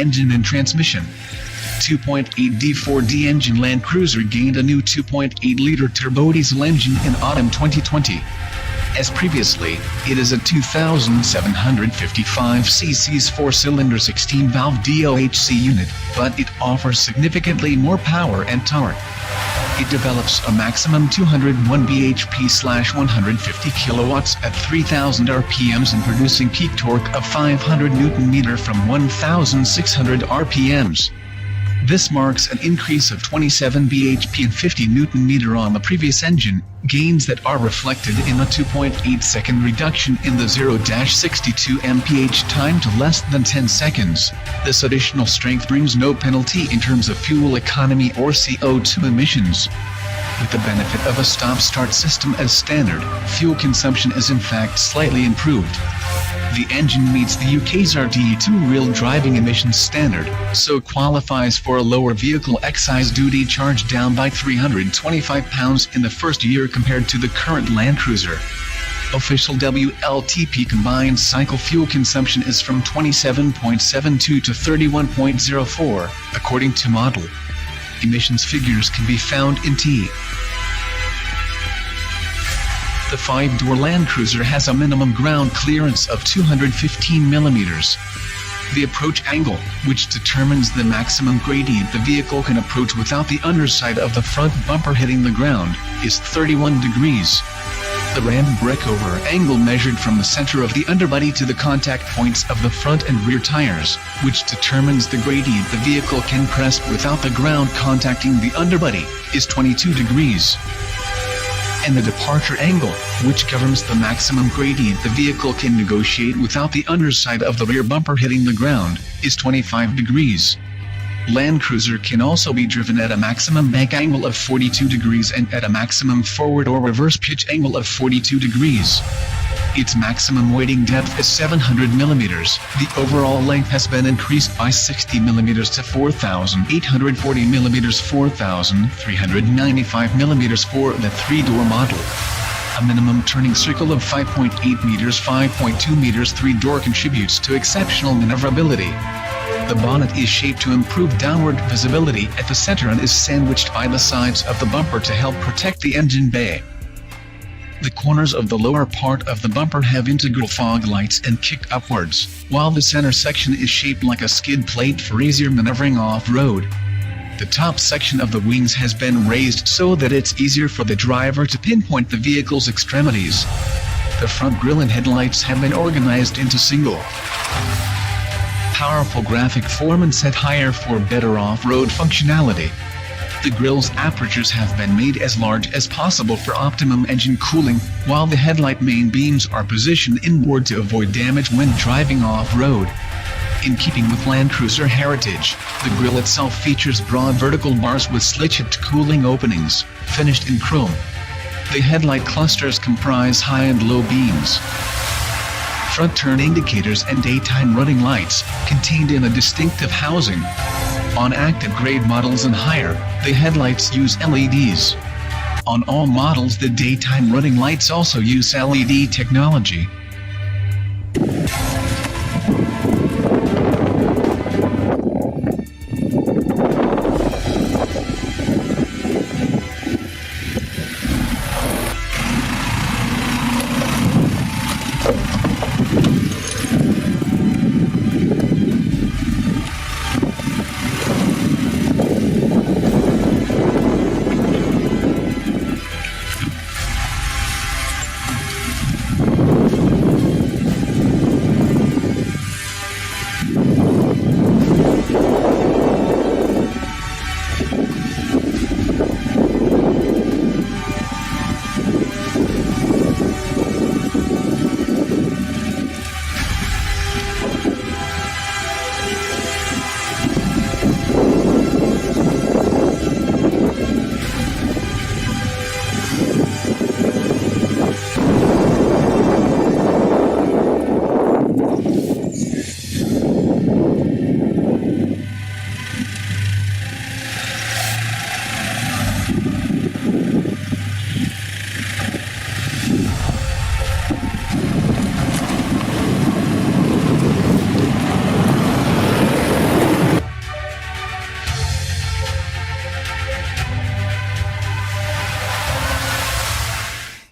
engine and transmission. 2.8 D4D engine Land Cruiser gained a new 2.8-liter turbodiesel engine in autumn 2020. As previously, it is a 2,755 cc's 4-cylinder 16-valve DOHC unit, but it offers significantly more power and torque. It develops a maximum 201 bhp/150 kilowatts at 3,000 RPMs and producing peak torque of 500 Nm from 1,600 RPMs. This marks an increase of 27 bhp and 50 Nm on the previous engine, gains that are reflected in a 2.8-second reduction in the 0-62 mph time to less than 10 seconds. This additional strength brings no penalty in terms of fuel economy or CO2 emissions. With the benefit of a stop-start system as standard, fuel consumption is in fact slightly improved. The engine meets the UK's RDE two-wheel driving emissions standard, so qualifies for a lower vehicle excise duty charge down by £325 in the first year compared to the current Land Cruiser. Official WLTP combined cycle fuel consumption is from 27.72 to 31.04, according to model. Emissions figures can be found in T. The 5-door Land Cruiser has a minimum ground clearance of 215 mm. The approach angle, which determines the maximum gradient the vehicle can approach without the underside of the front bumper hitting the ground, is 31 degrees. The ram breakover angle measured from the center of the underbody to the contact points of the front and rear tires, which determines the gradient the vehicle can crest without the ground contacting the underbody, is 22 degrees. And the departure angle, which governs the maximum gradient the vehicle can negotiate without the underside of the rear bumper hitting the ground, is 25 degrees. Land Cruiser can also be driven at a maximum bank angle of 42 degrees and at a maximum forward or reverse pitch angle of 42 degrees. Its maximum wading depth is 700 mm. The overall length has been increased by 60 mm to 4,840 mm, 4,395 mm for the 3-door model. A minimum turning circle of 5.8 meters, 5.2 meters 3-door contributes to exceptional maneuverability. The bonnet is shaped to improve downward visibility at the center and is sandwiched by the sides of the bumper to help protect the engine bay. The corners of the lower part of the bumper have integral fog lights and kick upwards, while the center section is shaped like a skid plate for easier maneuvering off-road. The top section of the wings has been raised so that it's easier for the driver to pinpoint the vehicle's extremities. The front grille and headlights have been organized into single powerful graphic form and set higher for better off-road functionality. The grille's apertures have been made as large as possible for optimum engine cooling, while the headlight main beams are positioned inward to avoid damage when driving off-road. In keeping with Land Cruiser heritage, the grille itself features broad vertical bars with slit-tipped cooling openings, finished in chrome. The headlight clusters comprise high and low beams. Front turn indicators and daytime running lights, contained in a distinctive housing. On active grade models and higher, the headlights use LEDs. On all models, the daytime running lights also use LED technology.